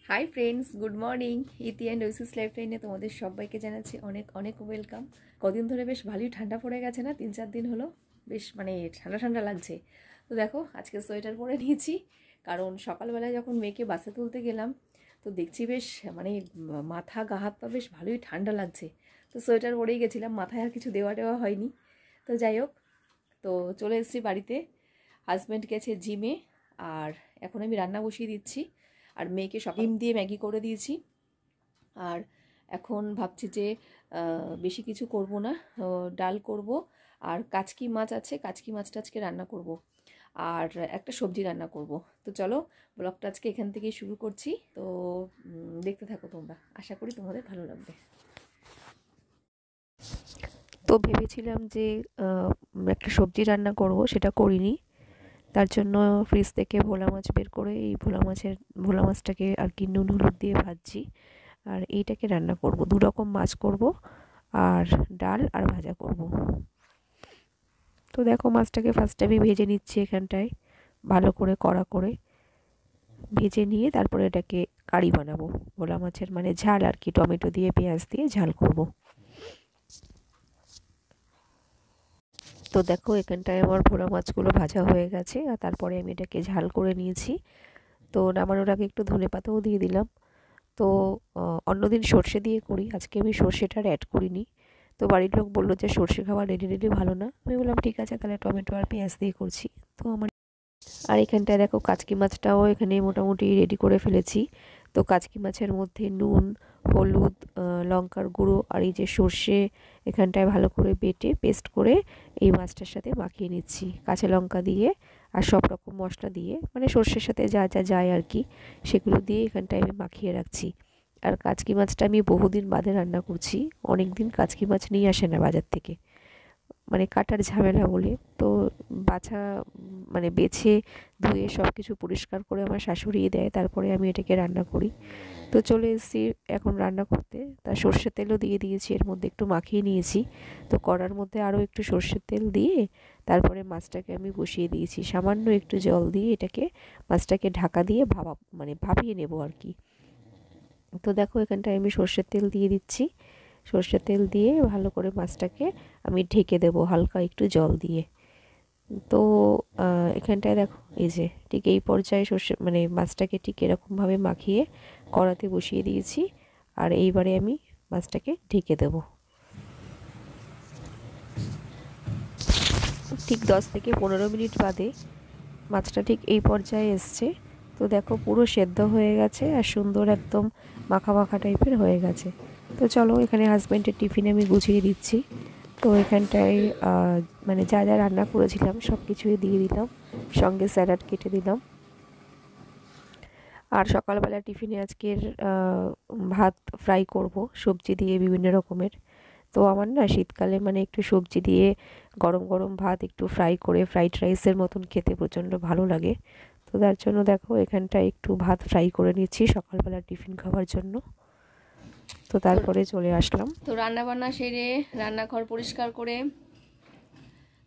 Hi friends, good morning. ইতি and Oasis life লাইনে তোমাদের সবাইকে জানাচ্ছি অনেক অনেক ওয়েলকাম। কদিন ধরে বেশ ভালোই ঠান্ডা পড়ে গেছে না, 3-4 দিন হলো বেশ ঠান্ডা ঠান্ডা লাগছে। তো দেখো আজকে সোয়েটার পরে নিয়েছি, কারণ সকালবেলায় যখন মেয়েকে বাসে তুলতে গেলাম তো দেখছি বেশ মাথা গা হাত পা বেশ ভালোই ঠান্ডা লাগছে। তো সোয়েটার পরেই গেছিলাম, মাথায় আর কিছু দেওয়া হয়নি। তো যাই হোক, তো চলে এসেছি বাড়িতে। হাজব্যান্ড গেছে জিমে, আর এখন আমি রান্না বসিয়ে দিচ্ছি। আর মেয়েকে ডিম দিয়ে ম্যাগি করে দিয়েছি। আর এখন ভাবছি যে বেশি কিছু করব না, ডাল করব, আর কাচকি মাছ আছে, কাচকি মাছটা আজকে রান্না করব, আর একটা সবজি রান্না করব। তো চলো ব্লগটা আজকে এখান থেকেই শুরু করছি। তো দেখতে থাকো তোমরা, আশা করি তোমাদের ভালো লাগবে। তো ভেবেছিলাম যে একটা সবজি রান্না করব, সেটা করিনি। তার জন্য ফ্রিজ থেকে ভোলা মাছ বের করে এই ভোলা মাছটাকে আর কি নুন হলুদ দিয়ে ভাজছি। আর এইটাকে রান্না করব, 2 রকম মাছ করব, আর ডাল আর ভাজা করব। তো দেখো মাছটাকে ফার্স্টে আমি ভেজে নিচ্ছি, এখানটায় ভালো করে কড়া করে ভেজে নিয়ে তারপরে এটাকে কারি বানাবো, ভোলা মাছের ঝাল আর কি, টমেটো দিয়ে পেঁয়াজ দিয়ে ঝাল করব। তো দেখো এখানটায় আমার ভোলা মাছগুলো ভাজা হয়ে গেছে, আর তারপরে আমি এটাকে ঝাল করে নিয়েছি। তো নামানোর আগে একটু ধনেপাতাও দিয়ে দিলাম। তো অন্যদিন সর্ষে দিয়ে করি, আজকে আমি সর্ষেটা অ্যাড করিনি। তো বাড়ির লোক বললো যে সর্ষে খাওয়া রেডি ভালো না। আমি বললাম ঠিক আছে, তাহলে টমেটো আর পেঁয়াজ দিয়ে করছি। তো আর এখানটায় দেখো কাচকি মাছটাও এখানে মোটামুটি রেডি করে ফেলেছি। তো কাচকি মাছের মধ্যে নুন, হলুদ, লঙ্কার গুঁড়ো আর এই যে সর্ষে এখানটায় ভালো করে বেটে পেস্ট করে এই মাছটার সাথে মাখিয়ে নিচ্ছি, কাঁচা লঙ্কা দিয়ে আর সব রকম মশলা দিয়ে, সর্ষের সাথে যা যা যায় আর কি, সেগুলো দিয়ে এখানটায় আমি মাখিয়ে রাখছি। আর কাচকি মাছটা আমি বহুদিন বাদে রান্না করছি, অনেক দিন কাচকি মাছ নিয়ে আসে না বাজার থেকে, কাটার ঝামেলা বলে। তো বাছা বেছে ধুয়ে সব কিছু পরিষ্কার করে আমার শাশুড়ি দেয়, তারপরে আমি এটাকে রান্না করি। তো চলে এসেছি এখন রান্না করতে। তা সর্ষের তেলও দিয়ে দিয়েছি, এর মধ্যে একটু মাখিয়ে নিয়েছি। তো কড়ার মধ্যে আরও একটু সর্ষের তেল দিয়ে তারপরে মাছটাকে আমি বসিয়ে দিয়েছি, সামান্য একটু জল দিয়ে এটাকে মাছটাকে ঢাকা দিয়ে ভাপিয়ে নেব আর কি। তো দেখো এখানটায় আমি সর্ষের তেল দিয়ে দিচ্ছি, সর্ষের তেল দিয়ে ভালো করে মাছটাকে আমি ঢেকে দেবো হালকা একটু জল দিয়ে। তো এখানটায় দেখো এই যে ঠিক এই পর্যায়ে মাছটাকে ঠিক এরকমভাবে মাখিয়ে কড়াতে বসিয়ে দিয়েছি। আর এইবারে আমি মাছটাকে ঢেকে দেব। ঠিক 10 থেকে 15 মিনিট বাদে মাছটা ঠিক এই পর্যায়ে এসছে। তো দেখো পুরো সেদ্ধ হয়ে গেছে আর সুন্দর একদম মাখা মাখা টাইপের হয়ে গেছে। তো চলো এখানে হাজব্যান্ডের টিফিনে আমি গুছিয়ে দিচ্ছি। তো এখানটায় যা যা রান্না করেছিলাম সব কিছুই দিয়ে দিলাম, সঙ্গে স্যালাড কেটে দিলাম। আর সকালবেলা টিফিনে আজকের ভাত ফ্রাই করব সবজি দিয়ে বিভিন্ন রকমের। তো আমার না শীতকালে একটু সবজি দিয়ে গরম গরম ভাত একটু ফ্রাই করে ফ্রাইড রাইসের মতন খেতে প্রচণ্ড ভালো লাগে। তো তার জন্য দেখো এখানটায় একটু ভাত ফ্রাই করে নিচ্ছি সকালবেলা টিফিন খাওয়ার জন্য। তো তারপরে চলে আসলাম, তো রান্না বান্না সেরে রান্নাঘর পরিষ্কার করে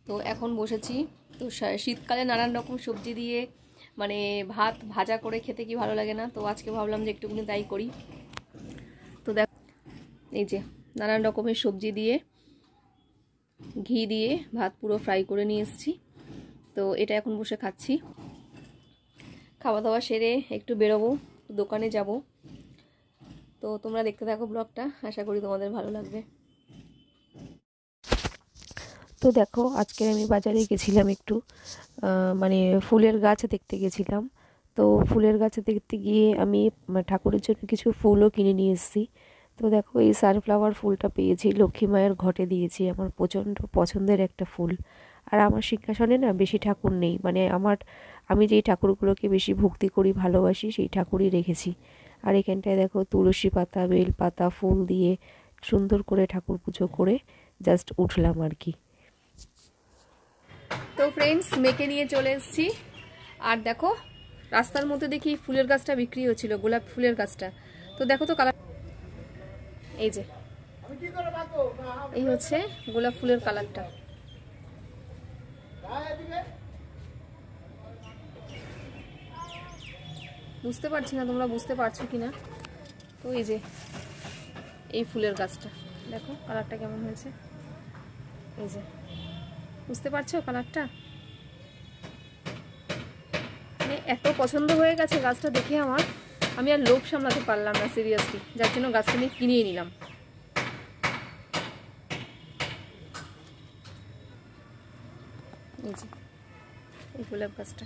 তো এখন বসেছি। তো শীতকালে নানান রকম সবজি দিয়ে ভাত ভাজা করে খেতে কি ভালো লাগে না, তো আজকে ভাবলাম যে একটুখানি তাই করি। তো দেখ এই যে নানান রকমের সবজি দিয়ে ঘি দিয়ে ভাত পুরো ফ্রাই করে নিয়ে এসেছি। তো এটা এখন বসে খাচ্ছি। খাওয়া দাওয়া সেরে একটু বেরোবো, দোকানে যাব। তো তোমরা দেখতে থাকো ব্লগটা, আশা করি তোমাদের ভালো লাগবে। তো দেখো আজকে আমি বাজারে গেছিলাম একটু, ফুলের গাছ দেখতে গেছিলাম। তো ফুলের গাছ দেখতে গিয়ে আমি ঠাকুরের জন্য কিছু ফুলও কিনে নিয়ে এসেছি। তো দেখো এই সানফ্লাওয়ার ফুলটা পেয়েছি, লক্ষ্মী মায়ের ঘটে দিয়েছি, আমার প্রচণ্ড পছন্দের একটা ফুল। আর আমার সিংহাসনে না বেশি ঠাকুর নেই, আমি যেই ঠাকুরগুলোকে বেশি ভক্তি করি ভালোবাসি সেই ঠাকুরই রেখেছি। আর এখানটায় দেখো তুলসী পাতা বেল পাতা ফুল দিয়ে সুন্দর করে ঠাকুর পুজো করে জাস্ট উঠলাম আর কি। তো ফ্রেন্ডস মেয়েকে নিয়ে চলে এসেছি, আর দেখো রাস্তার মধ্যে দেখি ফুলের গাছটা বিক্রি হচ্ছিল, গোলাপ ফুলের গাছটা। তো দেখো তো কালার, এই যে এই হচ্ছে গোলাপ ফুলের কালারটা। বুঝতে পারছি না তোমরা বুঝতে পারছো কি না। তো এই যে এই ফুলের গাছটা দেখো কালারটা কেমন হয়েছে, এই যে বুঝতে পারছো কালারটা, মানে এত পছন্দ হয়ে গেছে গাছটা দেখে আমার, আমি আর লোভ সামলাতে পারলাম না সিরিয়াসলি, যার জন্য গাছটা নিয়ে কিনেই নিলাম। এই যে এই গোলাপ গাছটা।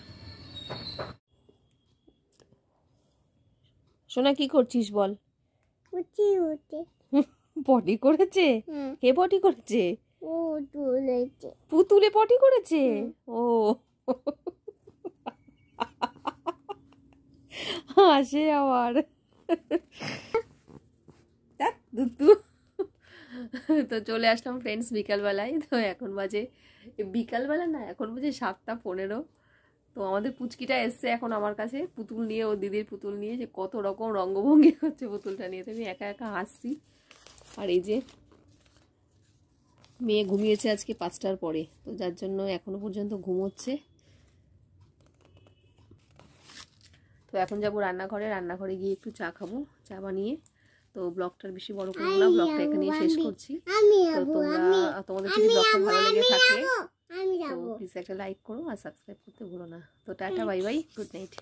সোনা কি করছিস বল? পটি করেছে? কে পটি করেছে? পুতুলে পটি করেছে? ও হাসে আবার। তো চলে আসলাম ফ্রেন্ডস বিকালবেলায়। তো এখন বাজে বিকালবেলা না, এখন বাজে 7:15। তো আমাদের পুচকিটা এসছে এখন আমার কাছে পুতুল নিয়ে, ও দিদির পুতুল নিয়ে, যে কত রকম রঙ্গভঙ্গি করছে পুতুলটা নিয়ে। তো আমি একা একা হাসছি। আর এই যে মেয়ে ঘুমিয়েছে আজকে 5টার পরে, তো যার জন্য এখনো পর্যন্ত ঘুমোচ্ছে। তো এখন যাবো রান্নাঘরে, রান্নাঘরে গিয়ে একটু চা খাবো, চা বানিয়ে। তো ব্লগটার বেশি বড় করবো না, ব্লগটা এখানেই শেষ করছি। তো তোমাদের যদি ব্লগটা ভালো লেগে থাকে তো প্লিজ একটা লাইক করো আর সাবস্ক্রাইব করতে ভুলো না। তো tata, bye bye, good night.